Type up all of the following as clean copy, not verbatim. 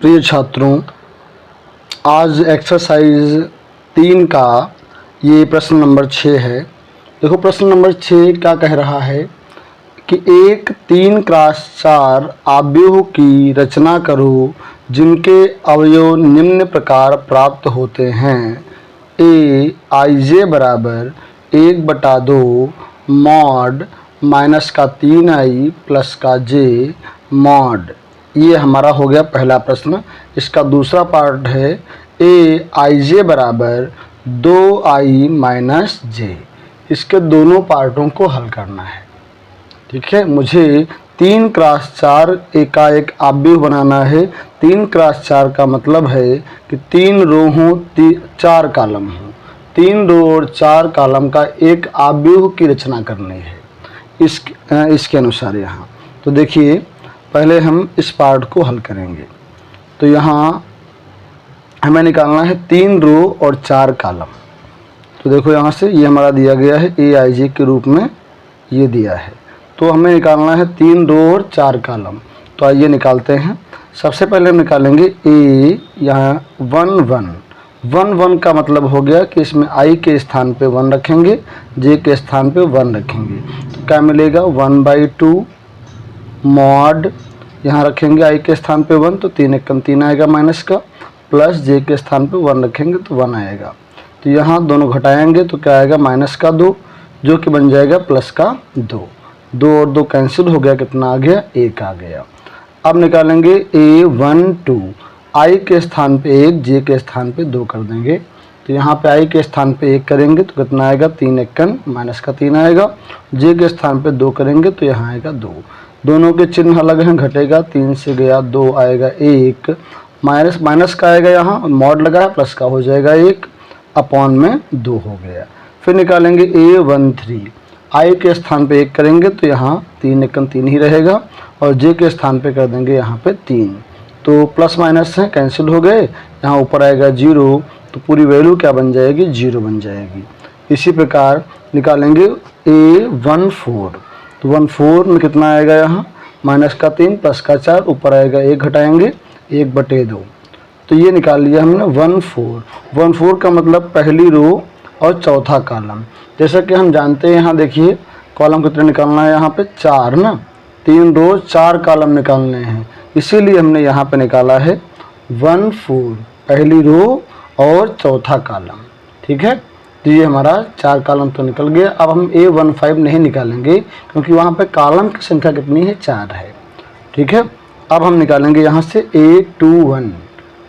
प्रिय छात्रों, आज एक्सरसाइज 3 का ये प्रश्न नंबर 6 है। देखो प्रश्न नंबर 6 क्या कह रहा है कि एक 3x4 आव्यूह की रचना करो जिनके अवयव निम्न प्रकार प्राप्त होते हैं। ए आई जे बराबर 1/2 मॉड माइनस का 3i प्लस का जे मॉड। ये हमारा हो गया पहला प्रश्न। इसका दूसरा पार्ट है ए आई जे बराबर 2i माइनस जे। इसके दोनों पार्टों को हल करना है। ठीक है, मुझे 3x4 का एक आव्यूह बनाना है। 3x4 का मतलब है कि 3 रो हों 4 कॉलम हों। 3 रो और 4 कॉलम का एक आव्यूह की रचना करनी है इसके अनुसार यहाँ। तो देखिए पहले हम इस पार्ट को हल करेंगे। तो यहाँ हमें निकालना है 3 रो और 4 कॉलम। तो देखो यहाँ से ये हमारा दिया गया है ए आई जे के रूप में ये दिया है। तो हमें निकालना है 3 रो और 4 कॉलम। तो आइए निकालते हैं। सबसे पहले हम निकालेंगे ए, यहाँ 1 1 1 1 का मतलब हो गया कि इसमें आई के स्थान पे 1 रखेंगे, जे के स्थान पे 1 रखेंगे। तो क्या मिलेगा 1/2 मॉड, यहाँ रखेंगे आई के स्थान पे 1 तो 3 एकम 3 आएगा माइनस का, प्लस जे के स्थान पे 1 रखेंगे तो 1 आएगा। तो यहाँ दोनों घटाएंगे तो क्या आएगा माइनस का 2 जो कि बन जाएगा प्लस का 2। 2 और 2 कैंसिल हो गया, कितना आ गया 1 आ गया। अब निकालेंगे A1 2, आई के स्थान पे 1, जे के स्थान पे 2 कर देंगे। तो यहाँ पे आई के स्थान पे 1 करेंगे तो कितना आएगा 3 एकम माइनस का 3 आएगा। जे के स्थान पे 2 करेंगे तो यहाँ आएगा 2। दोनों के चिन्ह अलग हैं, घटेगा 3 से गया 2 आएगा 1, माइनस का आएगा, यहाँ मॉड लगा है प्लस का हो जाएगा 1 अपॉन में 2 हो गया। फिर निकालेंगे A1 3, आई के स्थान पे 1 करेंगे तो यहाँ 3 एकम 3 ही रहेगा और जे के स्थान पे कर देंगे यहाँ पे 3। तो प्लस माइनस है कैंसिल हो गए, यहाँ ऊपर आएगा 0 तो पूरी वैल्यू क्या बन जाएगी 0 बन जाएगी। इसी प्रकार निकालेंगे A1 4, तो 1 4 में कितना आएगा यहाँ माइनस का 3 प्लस का 4, ऊपर आएगा 1 घटाएंगे 1/2। तो ये निकाल लिया हमने 1 4। 1 4 का मतलब पहली रो और चौथा कॉलम। जैसा कि हम जानते हैं यहाँ देखिए कॉलम कितने निकालना है, यहाँ पे 4 ना, 3 रो 4 कॉलम निकालने हैं, इसीलिए हमने यहाँ पे निकाला है 1 4 पहली रो और चौथा कॉलम। ठीक है, तो ये हमारा 4 कॉलम तो निकल गया। अब हम A1 5 नहीं निकालेंगे क्योंकि वहाँ पे कॉलम की संख्या कितनी है 4 है। ठीक है, अब हम निकालेंगे यहाँ से A21।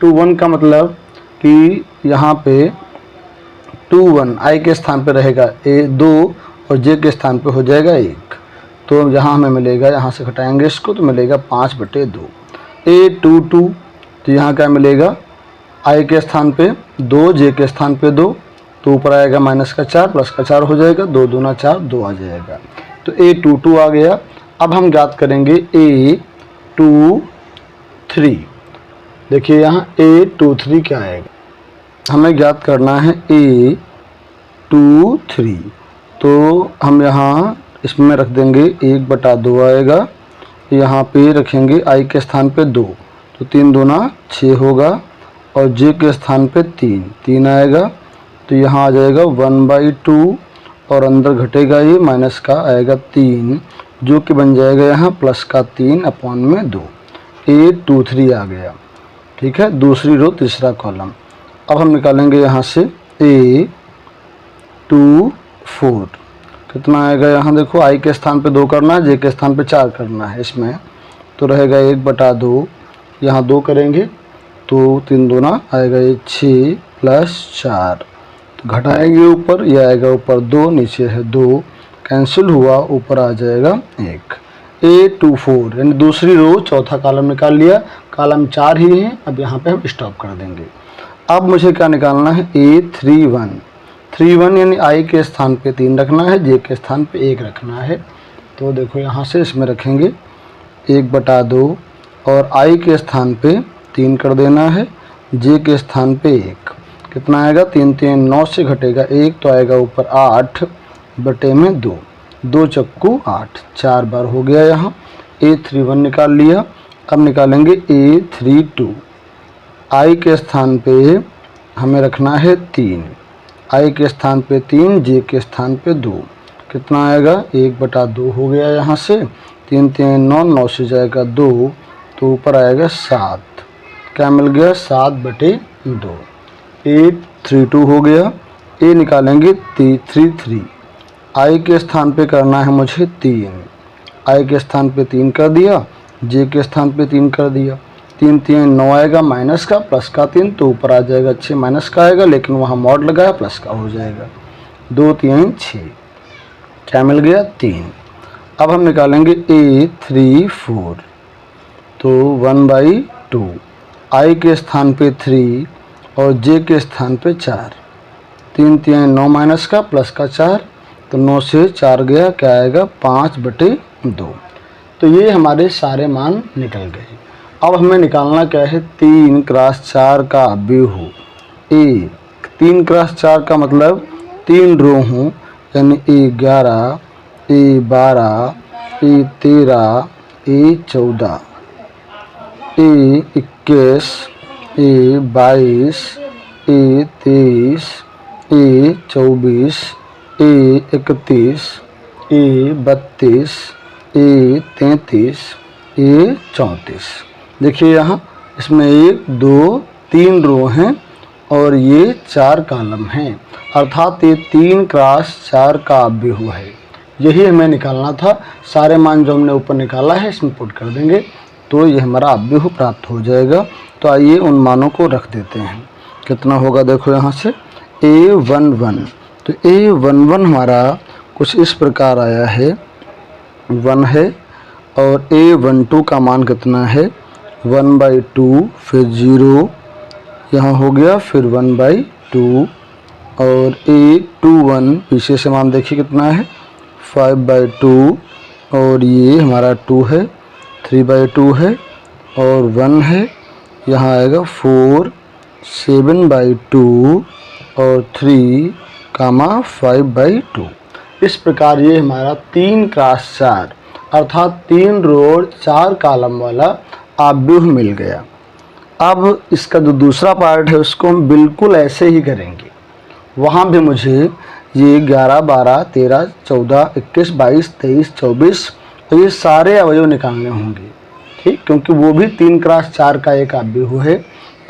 21 का मतलब कि यहाँ पे 21 आई के स्थान पे रहेगा 2 और जे के स्थान पे हो जाएगा 1। तो यहाँ हमें मिलेगा, यहाँ से घटाएंगे इसको तो मिलेगा 5/2। A22 तो यहाँ क्या मिलेगा आई के स्थान पे 2, जे के स्थान पे 2 तो ऊपर आएगा माइनस का 4 प्लस का 4 हो जाएगा, 2 दूना 4 2 आ जाएगा। तो A22 आ गया। अब हम ज्ञात करेंगे A23। देखिए यहाँ A23 क्या आएगा, हमें ज्ञात करना है A23। तो हम यहाँ इसमें रख देंगे 1/2 आएगा, यहाँ पे रखेंगे आई के स्थान पे 2 तो 3 दूना 6 होगा और जे के स्थान पे 3 आएगा। तो यहाँ आ जाएगा 1/2 और अंदर घटेगा ये माइनस का आएगा 3 जो कि बन जाएगा यहाँ प्लस का 3 अपॉन में 2। A23 आ गया। ठीक है, दूसरी रो तीसरा कॉलम। अब हम निकालेंगे यहाँ से A24 कितना आएगा, यहाँ देखो आई के स्थान पे 2 करना है, जे के स्थान पे 4 करना है इसमें, तो रहेगा 1/2, यहाँ 2 करेंगे तो 3 दूना आएगा ये 6 प्लस 4 तो घटाएंगे ऊपर, ये आएगा ऊपर 2 नीचे है 2 कैंसिल हुआ, ऊपर आ जाएगा 1। A24 यानी दूसरी रो चौथा कॉलम निकाल लिया, कॉलम 4 ही है। अब यहाँ पे हम स्टॉप कर देंगे। अब मुझे क्या निकालना है A31। 31 यानी आई के स्थान पे 3 रखना है, जे के स्थान पे 1 रखना है। तो देखो यहाँ से इसमें रखेंगे 1/2 और आई के स्थान पे 3 कर देना है, जे के स्थान पे 1 कितना आएगा 3 3 9 से घटेगा 1 तो आएगा ऊपर 8/2, 2 चक्कू 8, 4 बार हो गया। यहाँ A31 निकाल लिया। अब निकालेंगे A32। आई के स्थान पे हमें रखना है 3, आई के स्थान पे 3, जे के स्थान पे 2। कितना आएगा 1/2 हो गया यहाँ से, 3 3 9, 9 से जाएगा 2 तो ऊपर आएगा 7। क्या मिल गया 7/2। 8 3 2 हो गया, ए निकालेंगे 3 3। आई के स्थान पे करना है मुझे 3, आई के स्थान पे 3 कर दिया, जे के स्थान पे 3 कर दिया। 3 3 9 आएगा, माइनस का प्लस का 3 तो ऊपर आ जाएगा 6, माइनस का आएगा लेकिन वहाँ मॉड लगाया प्लस का हो जाएगा। 2 3 6, क्या मिल गया 3। अब हम निकालेंगे A 3 4 तो 1/2। आई के स्थान पे 3 और जे के स्थान पे 4। 3 3 9 माइनस का प्लस का 4 तो 9 से 4 गया, क्या आएगा 5/2। तो ये हमारे सारे मान निकल गए। अब हमें निकालना क्या है 3 क्रॉस 4 का अवयव। ए 3 क्रॉस 4 का मतलब 3 रो हूँ, यानी A11, A12, A13, A14, A21, A22, A23, A24, A31, A32, A33, A34। देखिए यहाँ इसमें 1 2 3 रो हैं और ये 4 कॉलम हैं, अर्थात ये 3 क्रॉस 4 का अवयव है। यही हमें निकालना था। सारे मान जो हमने ऊपर निकाला है इसमें पुट कर देंगे तो ये हमारा अवयव प्राप्त हो जाएगा। तो आइए उन मानों को रख देते हैं। कितना होगा देखो यहाँ से A11, तो A11 हमारा कुछ इस प्रकार आया है, 1 है, और A12 का मान कितना है 1/2, फिर 0 यहाँ हो गया, फिर 1/2, और A21 पीछे से मान देखिए कितना है 5/2, और ये हमारा 2 है, 3/2 है, और 1 है, यहाँ आएगा 4, 7/2, और 3, 5/2। इस प्रकार ये हमारा 3 क्रॉस 4 अर्थात 3 रो 4 कॉलम वाला अवयव मिल गया। अब इसका जो दूसरा पार्ट है उसको हम बिल्कुल ऐसे ही करेंगे। वहाँ भी मुझे ये 11 12 13 14 21 22 23 24 और ये सारे अवयव निकालने होंगे, ठीक, क्योंकि वो भी 3 क्रॉस 4 का एक अवयव है।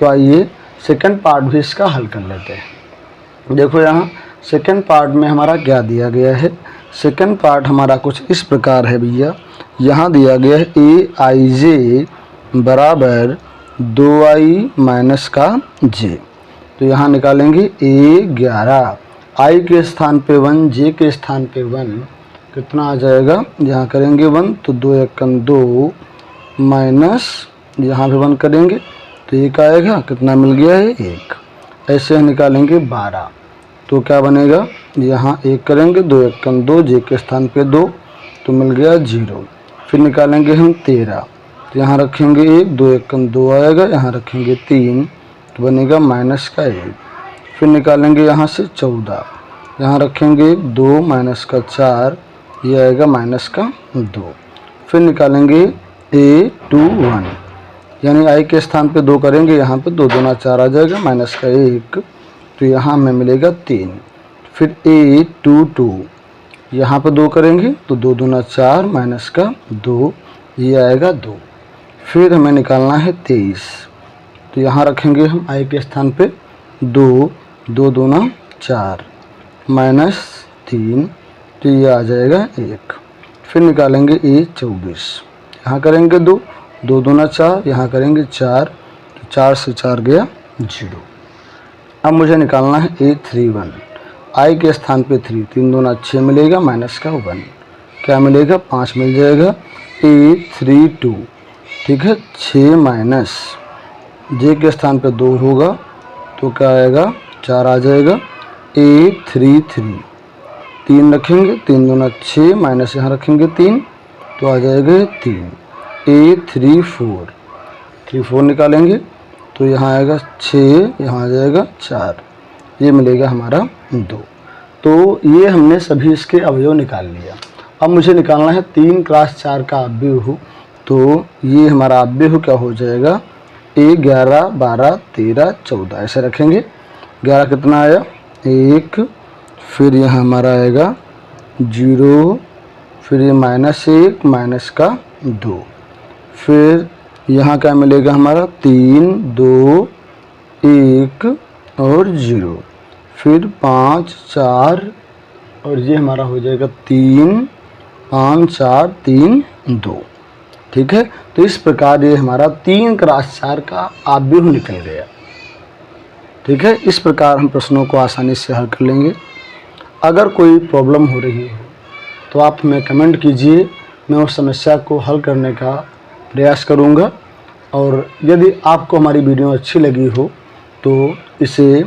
तो आइए सेकंड पार्ट भी इसका हल कर लेते हैं। देखो यहाँ सेकंड पार्ट में हमारा क्या दिया गया है। सेकंड पार्ट हमारा कुछ इस प्रकार है भैया। यहाँ दिया गया है AIJ बराबर 2i माइनस का j। तो यहाँ निकालेंगे A11, i के स्थान पे 1, j के स्थान पे 1, कितना आ जाएगा, यहाँ करेंगे 1 तो 2 1 2 माइनस यहाँ पे 1 करेंगे तो 1 आएगा, कितना मिल गया है 1। ऐसे निकालेंगे 12 तो क्या बनेगा, यहाँ 1 करेंगे 2 1 2, j के स्थान पे 2 तो मिल गया 0। फिर निकालेंगे हम 13 तो यहाँ रखेंगे 1 2 1 2 आएगा, यहाँ रखेंगे 3 तो बनेगा माइनस का 1। फिर निकालेंगे यहाँ से 14, यहाँ रखेंगे 2 माइनस का 4, ये आएगा माइनस का 2। फिर निकालेंगे A21 यानी i के स्थान पे 2 करेंगे, यहाँ पे 2 दूना 4 आ जाएगा, माइनस का 1 तो यहाँ हमें मिलेगा 3। फिर A22 यहाँ पे 2 करेंगे तो 2 दूना 4 माइनस का 2, ये आएगा 2। फिर हमें निकालना है 23 तो यहाँ रखेंगे हम i के स्थान पे 2 2 दूना 4 माइनस 3 तो ये आ जाएगा 1। फिर निकालेंगे A24, यहाँ करेंगे 2 2 दूना 4, यहाँ करेंगे 4 तो 4 से 4 गया 0। अब मुझे निकालना है A31, i के स्थान पे 3 3 दूना 6 मिलेगा, माइनस का 1 क्या मिलेगा 5 मिल जाएगा। A32 ठीक है 6 माइनस j के स्थान पे 2 होगा तो क्या आएगा 4 आ जाएगा। A33 3 रखेंगे, 3 दूना 6 माइनस यहाँ रखेंगे 3 तो आ जाएगा 3। A34 34 निकालेंगे तो यहाँ आएगा 6, यहाँ आ जाएगा 4, ये मिलेगा हमारा 2। तो ये हमने सभी इसके अवयव निकाल लिया। अब मुझे निकालना है 3 क्रॉस 4 का अवयव। तो ये हमारा अवयव क्या हो जाएगा 11, 12, 13, 14 ऐसे रखेंगे। 11 कितना आया 1, फिर यहाँ हमारा आएगा 0, फिर ये -1 माइनस का 2, फिर यहाँ क्या मिलेगा हमारा 3, 2, 1 और 0, फिर 5, 4 और ये हमारा हो जाएगा 3, 5, 4, 3, 2। ठीक है, तो इस प्रकार ये हमारा 3 क्रॉस 4 का आव्यूह निकल गया। ठीक है, इस प्रकार हम प्रश्नों को आसानी से हल कर लेंगे। अगर कोई प्रॉब्लम हो रही है तो आप हमें कमेंट कीजिए, मैं उस समस्या को हल करने का प्रयास करूंगा। और यदि आपको हमारी वीडियो अच्छी लगी हो तो इसे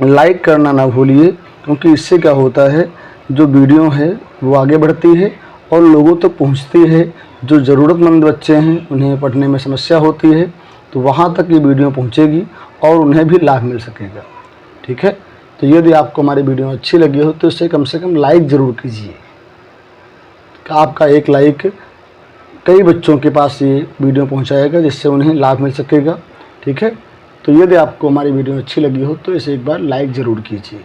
लाइक करना ना भूलिए, क्योंकि इससे क्या होता है, जो वीडियो है वो आगे बढ़ती है और लोगों तक पहुंचती है। जो ज़रूरतमंद बच्चे हैं, उन्हें पढ़ने में समस्या होती है, तो वहां तक ये वीडियो पहुंचेगी और उन्हें भी लाभ मिल सकेगा। ठीक है, तो यदि आपको हमारी वीडियो अच्छी लगी हो तो इसे कम से कम लाइक ज़रूर कीजिए। आपका एक लाइक कई बच्चों के पास ये वीडियो पहुंचाएगा, जिससे उन्हें लाभ मिल सकेगा। ठीक है, तो यदि आपको हमारी वीडियो अच्छी लगी हो तो इसे एक बार लाइक ज़रूर कीजिए।